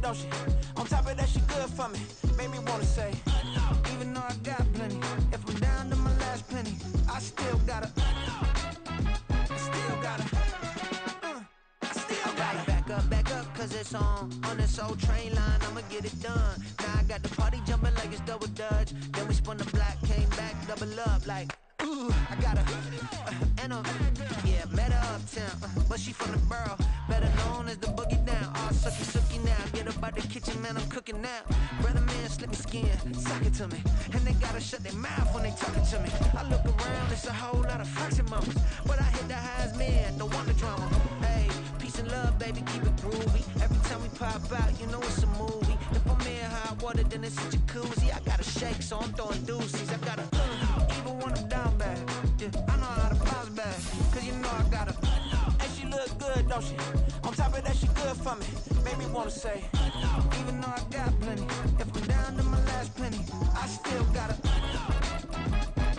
don't she? On top of that, she good for me. Made me wanna say, even though I got plenty, if I'm down to my last penny, I still gotta, back up, cause it's on this old train line, I'ma get it done. Now I got the party jumping like it's double dutch. Then we spun the block, came back, double up like, ooh, I got her, and yeah, met her uptown, but she from the borough, better known as the boogie down. All sucky now, get up out the kitchen, man, I'm cooking now. Brother man, slip me skin, suck it to me, and they gotta shut their mouth when they talking to me. I look around, it's a whole lot of fraction moments, but I hit the highs, man, don't want the drama. Hey, peace and love, baby, keep it groovy. Every time we pop out, you know it's a movie. If I'm in hot water, then it's a jacuzzi. I gotta shake, so I'm throwing deuces. I gotta, even when I'm down bad, yeah, I know how to bounce back, cause you know I gotta, and she look good, don't she? On top of that, she good for me. Made me wanna say, even though I got plenty, if I'm down to my last penny, I still gotta,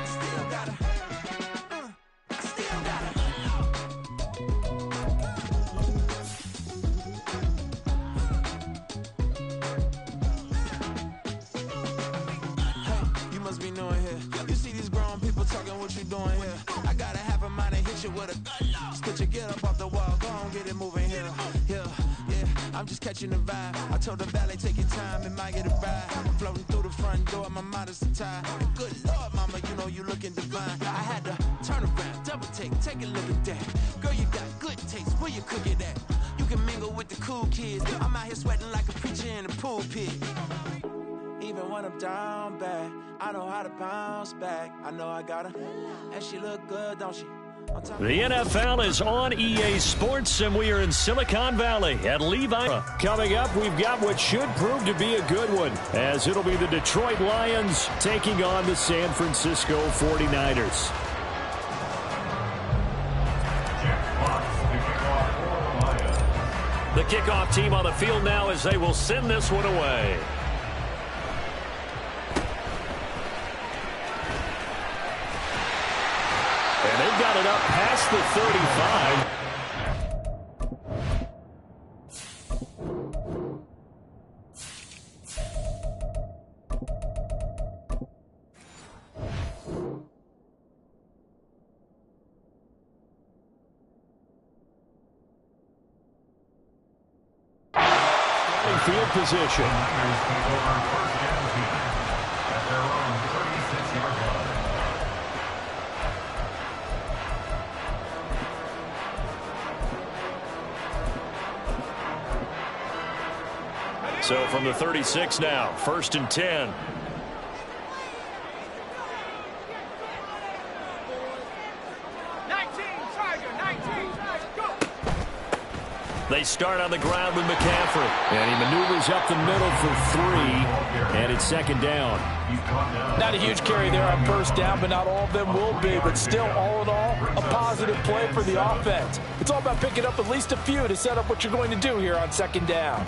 still gotta. What you doing here? I gotta have a mind and hit you with a stitch you, get up off the wall, go on, get it moving here. Yeah, I'm just catching the vibe. I told the valet, take your time, it might get a ride. I'm floating through the front door, my mind is tied. Good Lord, mama, you know you looking divine. I had to turn around, double take a look at that. Girl, you got good taste, where you cook it at? You can mingle with the cool kids. I'm out here sweating like a preacher in the pulpit. Even when I'm down bad, I know how to bounce back. I know I got her, and she look good, don't she? The NFL is on EA Sports, and we are in Silicon Valley at Levi. Coming up, we've got what should prove to be a good one, as it'll be the Detroit Lions taking on the San Francisco 49ers. The kickoff team on the field now as they will send this one away. And they've got it up past the 35. Field position. So from the 36 now, 1st and 10. They start on the ground with McCaffrey. And he maneuvers up the middle for 3. And it's 2nd down. Not a huge carry there on 1st down, but not all of them will be. But still, all in all, a positive play for the offense. It's all about picking up at least a few to set up what you're going to do here on 2nd down.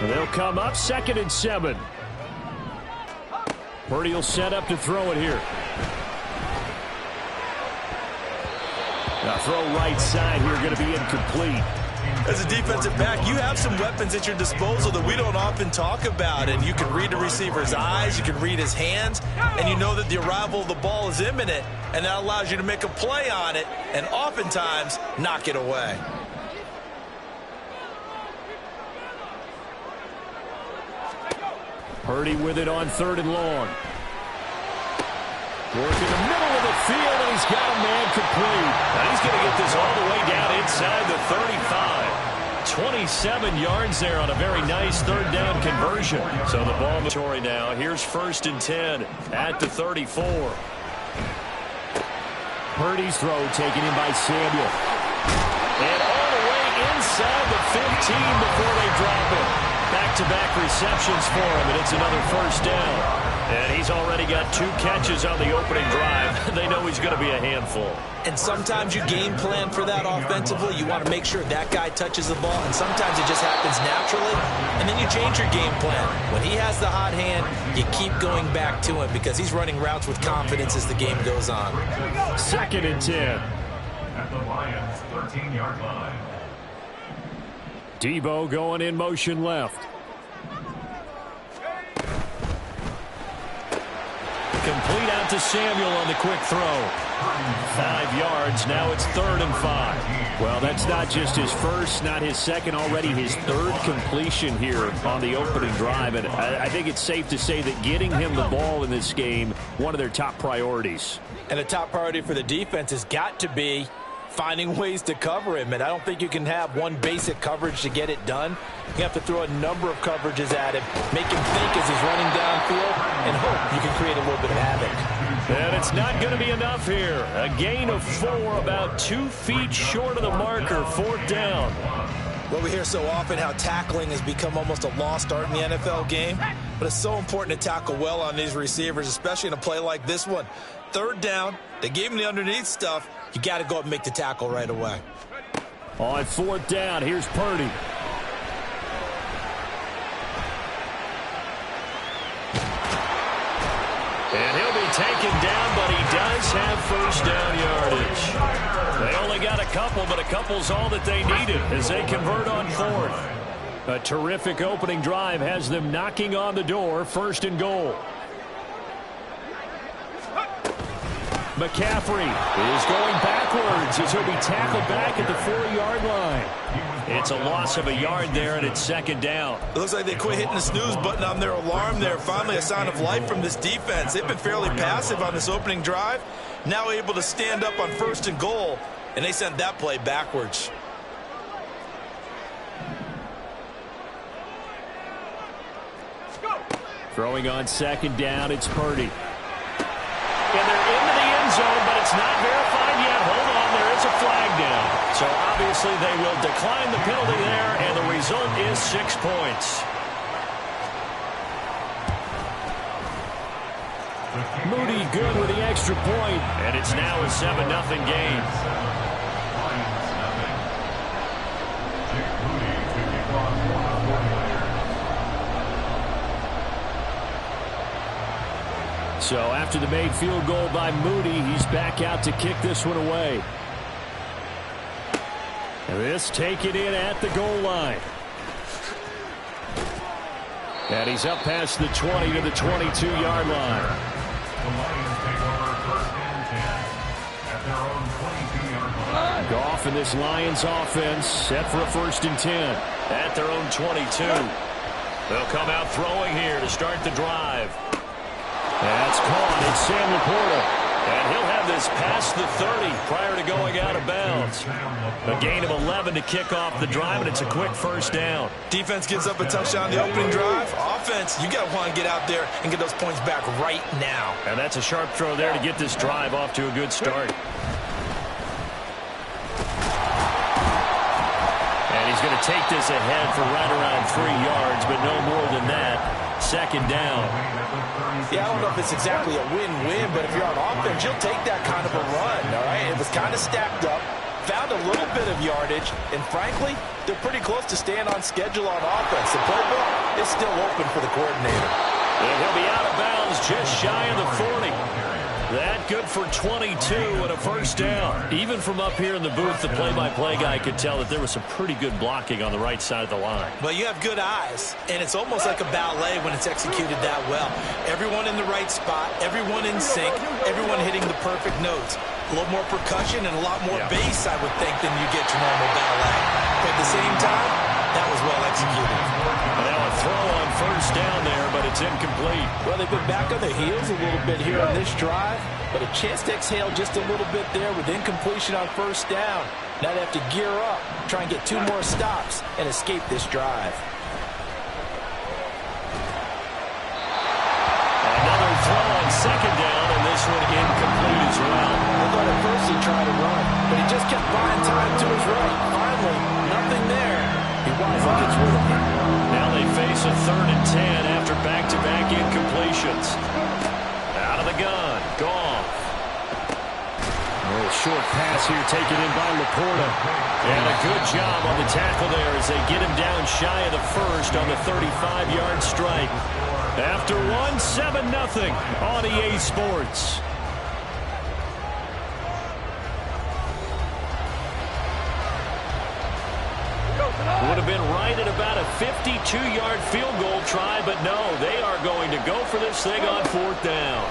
And they'll come up 2nd and 7. Purdy will set up to throw it here. Now throw right side here, going to be incomplete. As a defensive back, you have some weapons at your disposal that we don't often talk about. And you can read the receiver's eyes, you can read his hands, and you know that the arrival of the ball is imminent, and that allows you to make a play on it and oftentimes knock it away. Purdy with it on 3rd and long. Work in the middle of the field, and he's got a man complete. Now he's going to get this all the way down inside the 35. 27 yards there on a very nice 3rd down conversion. So the ball now. Here's 1st and 10 at the 34. Purdy's throw taken in by Samuel. And all the way inside the 15 before they drop it. Back-to-back receptions for him, and it's another 1st down. And he's already got 2 catches on the opening drive. They know he's going to be a handful. And sometimes you game plan for that offensively. You want to make sure that guy touches the ball, and sometimes it just happens naturally. And then you change your game plan. When he has the hot hand, you keep going back to him because he's running routes with confidence as the game goes on. 2nd and 10. At the Lions' 13-yard line. Debo going in motion left. Complete out to Samuel on the quick throw. 5 yards. Now it's 3rd and 5. Well, that's not just his first, not his second, already his 3rd completion here on the opening drive. And I think it's safe to say that getting him the ball in this game, one of their top priorities. And the top priority for the defense has got to be finding ways to cover him. And I don't think you can have one basic coverage to get it done. You have to throw a number of coverages at him, make him think as he's running downfield, and hope you can create a little bit of havoc. And it's not going to be enough here. A gain of 4, about 2 feet short of the marker, 4th down. Well, we hear so often how tackling has become almost a lost art in the NFL game, but it's so important to tackle well on these receivers, especially in a play like this one. 3rd down, they gave him the underneath stuff. You got to go up and make the tackle right away. On 4th down, here's Purdy. And he'll be taken down, but he does have 1st down yardage. They only got a couple, but a couple's all that they needed as they convert on 4th. A terrific opening drive has them knocking on the door, 1st and goal. McCaffrey is going backwards as he'll be tackled back at the 4-yard line. It's a loss of a yard there, and it's 2nd down. It looks like they quit hitting the snooze button on their alarm there. Finally a sign of life from this defense. They've been fairly passive on this opening drive. Now able to stand up on 1st and goal, and they sent that play backwards. Throwing on 2nd down, it's Purdy. And they're into the end zone, but it's not verified yet. Hold on, there is a flag down. So obviously they will decline the penalty there, and the result is 6 points. Moody good with the extra point. And it's now a 7-0 game. So after the made field goal by Moody, he's back out to kick this one away. This taken in at the goal line. And he's up past the 20 to the 22-yard line. The Lions take over 1st and 10 at their own 22-yard line. Goff and this Lions offense set for a 1st and 10. At their own 22. They'll come out throwing here to start the drive. That's caught. It's Sam Laporta. And he'll have this past the 30 prior to going out of bounds. A gain of 11 to kick off the drive, and it's a quick 1st down. Defense gives up a touchdown the opening drive. Offense, you got to want to get out there and get those points back right now. And that's a sharp throw there to get this drive off to a good start. And he's going to take this ahead for right around 3 yards, but no more than that. 2nd down. Yeah, I don't know if it's exactly a win-win, but if you're on offense, you'll take that kind of a run, all right? It was kind of stacked up, found a little bit of yardage, and frankly, they're pretty close to staying on schedule on offense. The playbook is still open for the coordinator. And he'll be out of bounds just shy of the 40. That good for 22 and a 1st down. Even from up here in the booth, the play-by-play guy could tell that there was some pretty good blocking on the right side of the line. Well, you have good eyes, and it's almost like a ballet when it's executed that well. Everyone in the right spot, everyone in sync, everyone hitting the perfect notes. A little more percussion and a lot more bass, I would think, than you get your normal ballet. But at the same time, that was well executed. And now a throw on 1st down there, but it's incomplete. Well, they've been back on their heels a little bit here on this drive, but a chance to exhale just a little bit there with incompletion on 1st down. Now they have to gear up, try and get 2 more stops, and escape this drive. Another throw on 2nd down, and this one incomplete as well. I thought at first he tried to run, but he just kept buying time to his right. Finally, nothing there. He wisely gets rid of it. Now they face a 3rd and 10 after back-to-back incompletions. Out of the gun, Goff. A little short pass here taken in by Laporta. And a good job on the tackle there as they get him down shy of the 1st on the 35-yard strike. After one, 7-0 on EA Sports. Would have been right at about a 52-yard field goal try, but no, they are going to go for this thing on 4th down.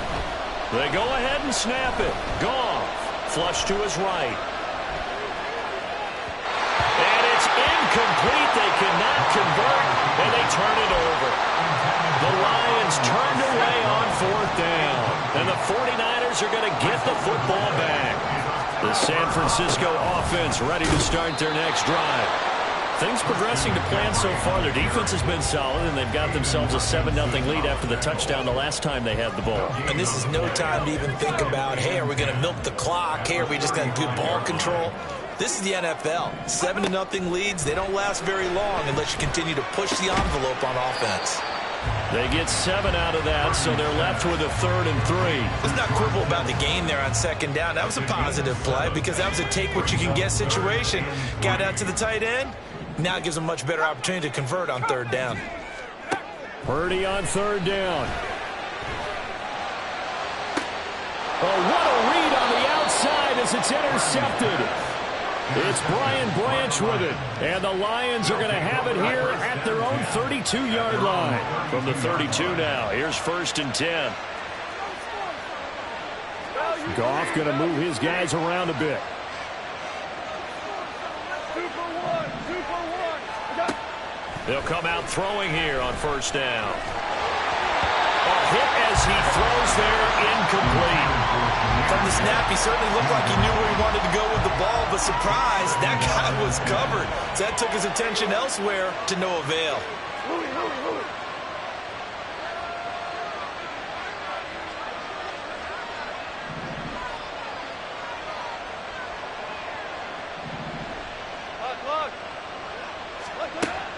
They go ahead and snap it. Goff, flush to his right. And it's incomplete. They cannot convert, and they turn it over. The Lions turned away on 4th down, and the 49ers are going to get the football back. The San Francisco offense ready to start their next drive. Things progressing to plan so far. Their defense has been solid, and they've got themselves a 7-0 lead after the touchdown the last time they had the ball. And this is no time to even think about, hey, are we going to milk the clock? Hey, are we just going to do ball control? This is the NFL. 7-0 leads, they don't last very long unless you continue to push the envelope on offense. They get 7 out of that, so they're left with a 3rd and 3. Let's not quibble about the gain there on 2nd down. That was a positive play because that was a take-what-you-can-get situation. Got out to the tight end. Now it gives them a much better opportunity to convert on 3rd down. Purdy on 3rd down. Oh, what a read on the outside as it's intercepted. It's Brian Branch with it. And the Lions are going to have it here at their own 32-yard line. From the 32 now, here's 1st and 10. Goff going to move his guys around a bit. They'll come out throwing here on 1st down. A hit as he throws there, incomplete. From the snap, he certainly looked like he knew where he wanted to go with the ball, but surprise, that guy was covered. So that took his attention elsewhere to no avail.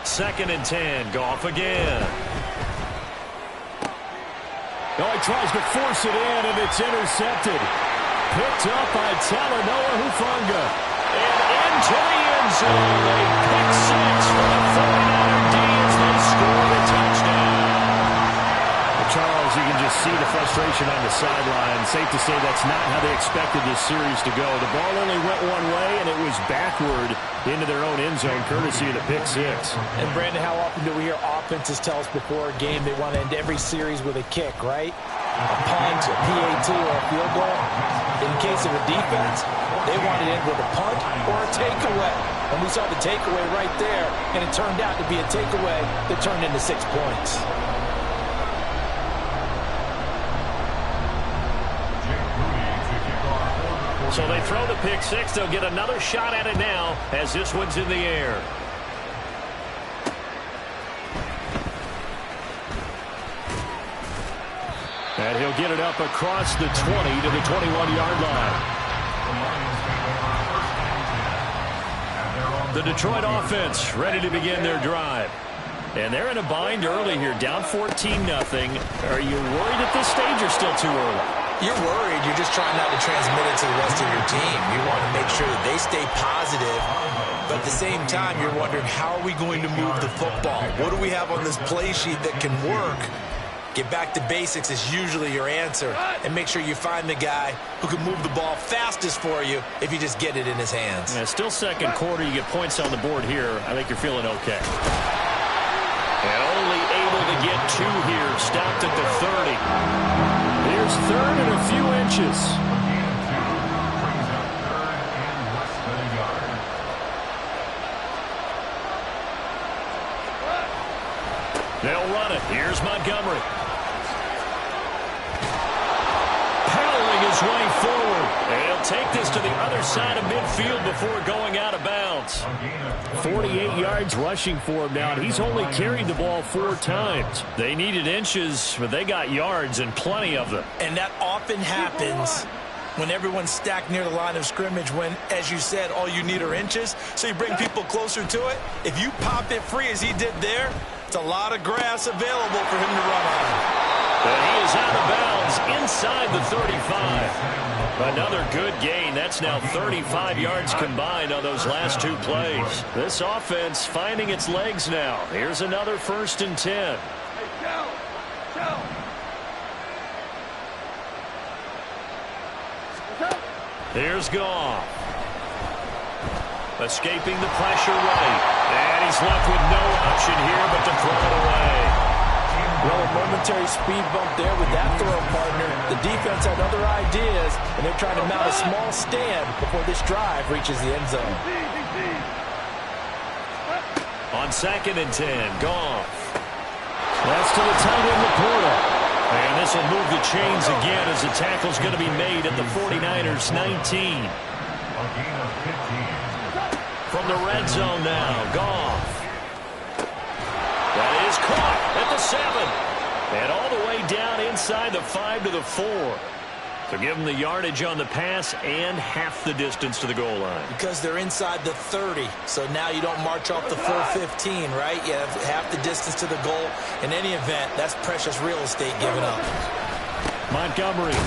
Second and 10, Goff again. Oh, he tries to force it in, and it's intercepted. Picked up by Talanoa Hufanga. And into the end zone. A pick 6 for the 49er D as they score the touchdown. Charles, you can just see the frustration on the sideline. Safe to say that's not how they expected this series to go. The ball only went one way, and it was backward into their own end zone, courtesy of the pick 6. And, Brandon, how often do we hear offenses tell us before a game they want to end every series with a kick, right? A punt, a PAT, or a field goal. In case of a defense, they want to end with a punt or a takeaway. And we saw the takeaway right there, and it turned out to be a takeaway that turned into 6 points. So they throw the pick 6. They'll get another shot at it now as this one's in the air. And he'll get it up across the 20 to the 21-yard line. The Detroit offense ready to begin their drive. And they're in a bind early here, down 14-0. Are you worried at this stage or still too early? You're worried. You're just trying not to transmit it to the rest of your team. You want to make sure that they stay positive. But at the same time, you're wondering, how are we going to move the football? What do we have on this play sheet that can work? Get back to basics is usually your answer. And make sure you find the guy who can move the ball fastest for you if you just get it in his hands. Yeah, still second quarter. You get points on the board here. I think you're feeling okay. And only able to get 2 here. Stopped at the 30. Here's 3rd and a few inches. They'll run it. Here's Montgomery. Pedaling his way forward. And he'll take this to the other side of midfield before going out of bounds. 48 yards rushing for him now, and he's only carried the ball 4 times. They needed inches, but they got yards and plenty of them. And that often happens when everyone's stacked near the line of scrimmage when, as you said, all you need are inches. So you bring people closer to it. If you pop it free as he did there, it's a lot of grass available for him to run on. And he is out of bounds inside the 35. Another good gain. That's now 35 yards combined on those last 2 plays. This offense finding its legs now. Here's another 1st and 10. Here's Goff. Escaping the pressure right. And he's left with no option here but to throw it away. Well, a momentary speed bump there with that throw, partner. The defense had other ideas, and they're trying to mount a small stand before this drive reaches the end zone. On 2nd and 10, Goff. That's to the tight end, Laporta. And this will move the chains again as the tackle's going to be made at the 49ers 19. From the red zone now, Goff. That is caught at the 7. And all the way down inside the 5 to the 4. So give them the yardage on the pass and half the distance to the goal line. Because they're inside the 30, so now you don't march off the full 15, right? You have half the distance to the goal. In any event, that's precious real estate given up. Montgomery.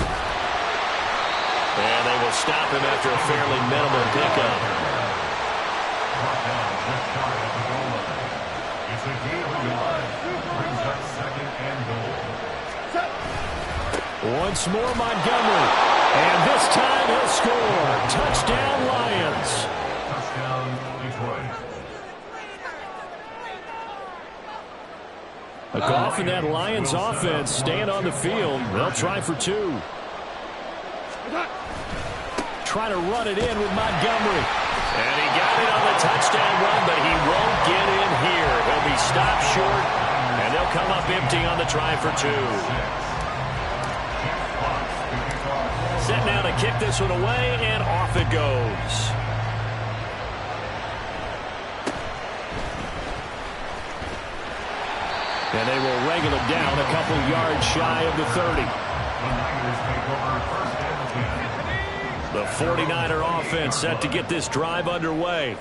And they will stop him after a fairly minimal pickup. It's a gain of 11. Brings up 2nd and goal. Once more, Montgomery. And this time he'll score. Touchdown, Lions. Touchdown, Detroit. Goff and that Lions offense staying on the field. They'll try for 2. Trying to run it in with Montgomery. And he got it on the touchdown run, but he won't get in here. He'll be stopped short, and they'll come up empty on the try for 2. Set now to kick this one away, and off it goes. And they will wrangle it down a couple yards shy of the 30. The 49er offense set to get this drive underway.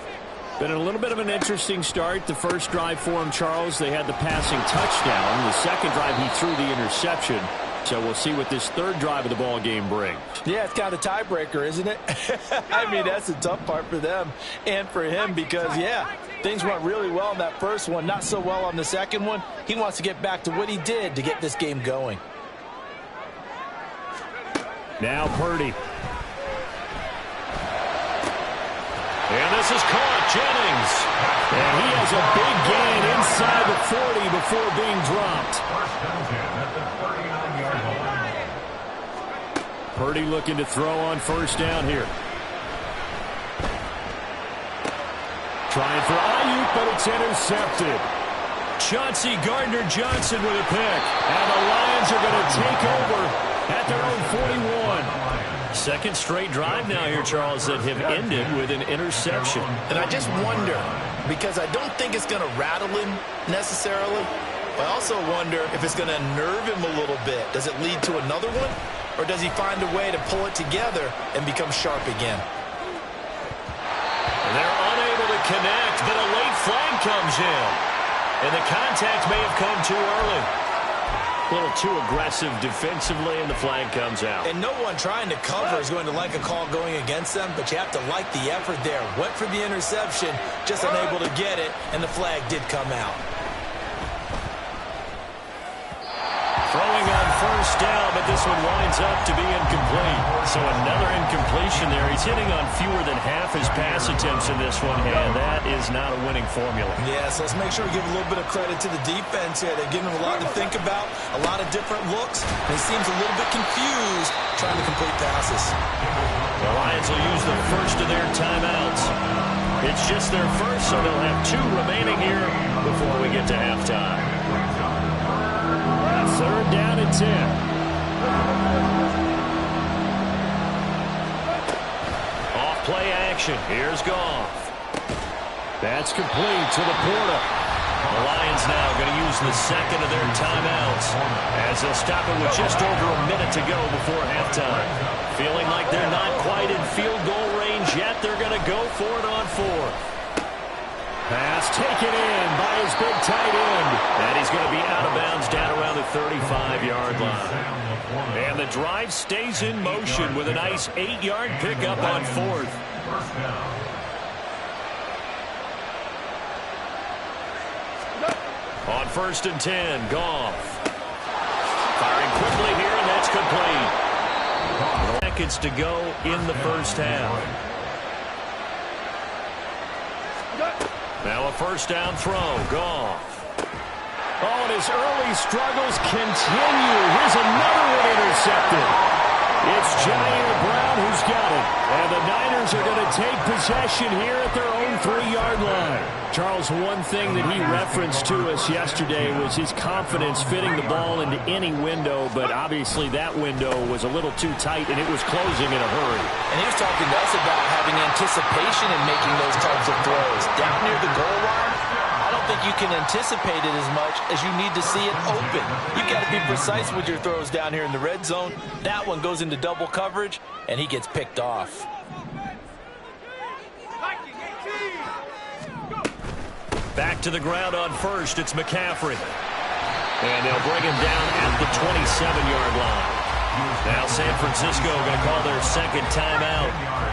Been a little bit of an interesting start. The first drive for him, Charles, they had the passing touchdown. The second drive, he threw the interception. So we'll see what this third drive of the ball game brings. Yeah, it's kind of a tiebreaker, isn't it? I mean, that's the tough part for them and for him because, yeah, things went really well in that first one, not so well on the second one. He wants to get back to what he did to get this game going. Now Purdy. And this is caught, Jennings. And he has a big gain inside the 40 before being dropped. Purdy looking to throw on first down here. Trying for Ayuk, but it's intercepted. Chauncey Gardner-Johnson with a pick. And the Lions are going to take over at their own 41. Second straight drive now here, Charles, that have ended with an interception. And I just wonder, because I don't think it's going to rattle him necessarily, but I also wonder if it's going to nerve him a little bit. Does it lead to another one? Or does he find a way to pull it together and become sharp again? And they're unable to connect, but a late flag comes in. And the contact may have come too early. A little too aggressive defensively, and the flag comes out. And no one trying to cover is going to like a call going against them, but you have to like the effort there. Went for the interception, just unable to get it, and the flag did come out. Throwing on first down, but this one winds up to be incomplete. So another incompletion there. He's hitting on fewer than half his pass attempts in this one, and that is not a winning formula. Yeah, so let's make sure we give a little bit of credit to the defense here. They're giving him a lot to think about, a lot of different looks, and he seems a little bit confused trying to complete passes. The Lions will use the first of their timeouts. It's just their first, so they'll have 2 remaining here before we get to halftime. Third down and 10. Off play action. Here's Goff. That's complete to Laporta. The Lions now going to use the second of their timeouts as they'll stop it with just over a minute to go before halftime. Feeling like they're not quite in field goal range yet. They're going to go for it on 4th. Pass taken in by his big tight end. And he's going to be out of bounds down around the 35-yard line. And the drive stays in motion with a nice 8-yard pickup on 4th. On 1st and 10, Goff. Firing quickly here, and that's complete. Seconds to go in the first half. Now a first down throw. Goff. Oh, and his early struggles continue. Here's another one intercepted. It's Jair Brown who's got it. And the Niners are going to take possession here at their own 3-yard line. Charles, one thing that he referenced to us yesterday was his confidence fitting the ball into any window, but obviously that window was a little too tight, and it was closing in a hurry. And he was talking to us about having anticipation in making those types of throws. Down near the goal line, I don't think you can anticipate it as much as you need to see it open. You've got to be precise with your throws down here in the red zone. That one goes into double coverage, and he gets picked off. Back to the ground on first. It's McCaffrey. And they'll bring him down at the 27-yard line. Now San Francisco going to call their second timeout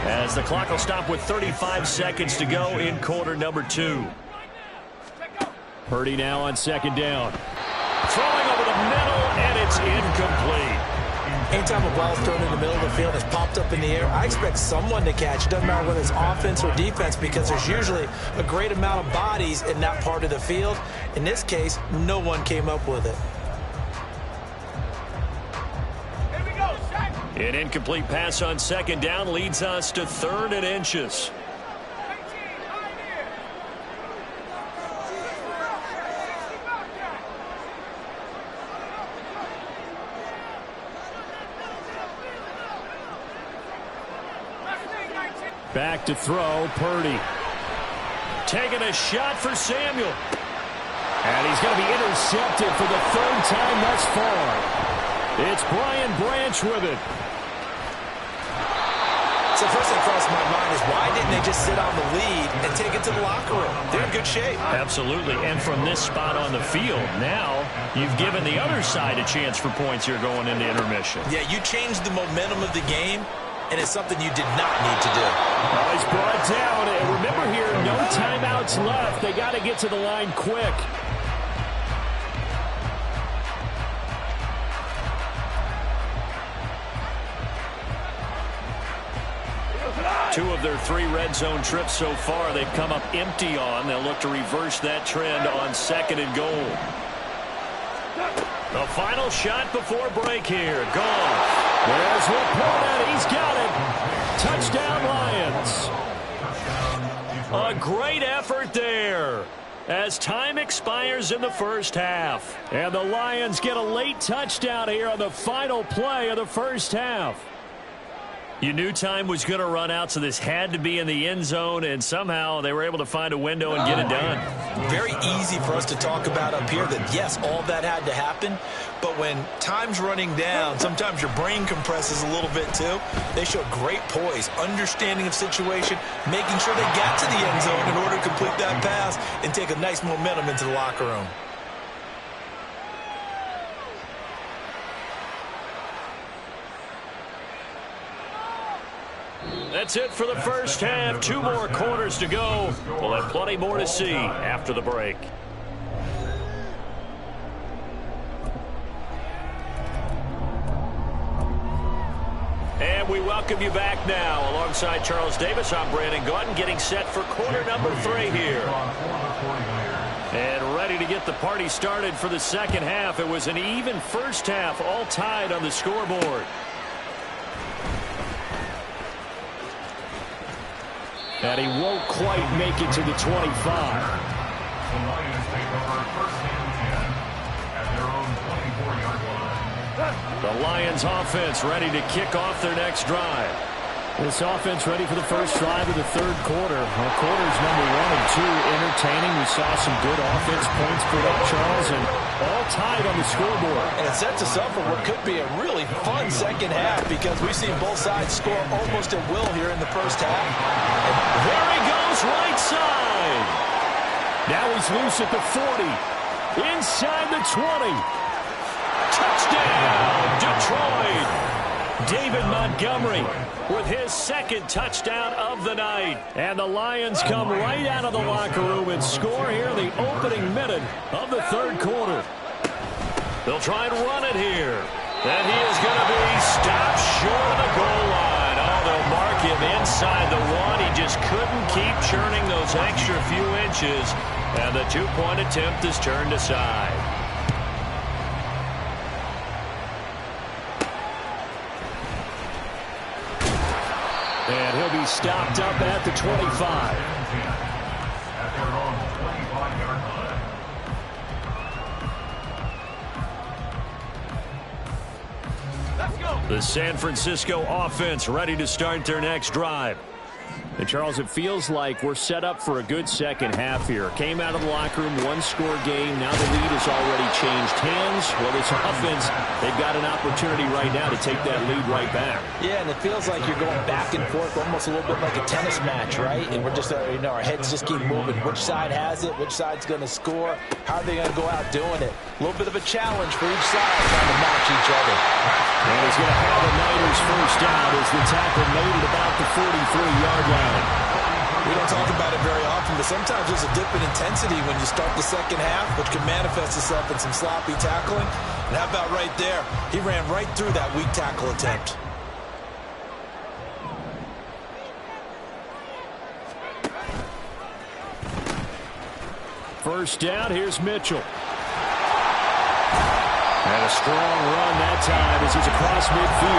as the clock will stop with 35 seconds to go in quarter number 2. Purdy now on second down. Throwing over the middle, and it's incomplete. Anytime a ball is thrown in the middle of the field, it's popped up in the air, I expect someone to catch. It doesn't matter whether it's offense or defense, because there's usually a great amount of bodies in that part of the field. In this case, no one came up with it. An incomplete pass on second down leads us to 3rd and inches. Back to throw, Purdy. Taking a shot for Samuel. And he's going to be intercepted for the 3rd time thus far. It's Brian Branch with it. So first thing crossed my mind is, why didn't they just sit on the lead and take it to the locker room? They're in good shape. Absolutely. And from this spot on the field, now you've given the other side a chance for points here going into intermission. Yeah, you changed the momentum of the game, and it's something you did not need to do. Oh, he's brought down. And remember here, no timeouts left. They got to get to the line quick. Two of their 3 red zone trips so far, they've come up empty on. They'll look to reverse that trend on 2nd and goal. The final shot before break here. Gone. There's Laporta. He's got it. Touchdown, Lions. A great effort there as time expires in the first half. And the Lions get a late touchdown here on the final play of the first half. You knew time was going to run out, so this had to be in the end zone, and somehow they were able to find a window and get it done. Very easy for us to talk about up here that, yes, all that had to happen, but when time's running down, sometimes your brain compresses a little bit too. They showed great poise, understanding of situation, making sure they got to the end zone in order to complete that pass and take a nice momentum into the locker room. That's it for the first half. 2 more quarters to go. We'll have plenty more to see after the break. And we welcome you back now. Alongside Charles Davis, I'm Brandon Gaudin, getting set for quarter number 3 here. And ready to get the party started for the second half. It was an even first half, all tied on the scoreboard. And he won't quite make it to the 25. The Lions take over 1st and 10 at their own 24-yard line. The Lions offense ready to kick off their next drive. This offense ready for the first drive of the 3rd quarter. Well, quarters number 1 and 2 entertaining. We saw some good offense points put up, Charles, and all tied on the scoreboard. And it sets us up for what could be a really fun second half, because we've seen both sides score almost at will here in the first half. And there he goes, right side. Now he's loose at the 40. Inside the 20. Touchdown, Detroit. David Montgomery with his 2nd touchdown of the night. And the Lions come right out of the locker room and score here in the opening minute of the 3rd quarter. They'll try and run it here. And he is going to be stopped short of the goal line. Oh, they'll mark him inside the 1. He just couldn't keep churning those extra few inches. And the 2-point attempt is turned aside. And he'll be stopped up at the 25. At their own 25-yard line. The San Francisco offense ready to start their next drive. And, Charles, it feels like we're set up for a good second half here. Came out of the locker room, one-score game. Now the lead has already changed hands. Well, this offense, they've got an opportunity right now to take that lead right back. Yeah, and it feels like you're going back and forth, almost a little bit like a tennis match, right? And we're just, our heads just keep moving. Which side has it? Which side's going to score? How are they going to go out doing it? A little bit of a challenge for each side trying to match each other. And he's going to have the Niners first down as the tackle made at about the 43-yard line. We don't talk about it very often, but sometimes there's a dip in intensity when you start the second half, which can manifest itself in some sloppy tackling. And how about right there? He ran right through that weak tackle attempt. First down, here's Mitchell. And a strong run that time as he's across midfield.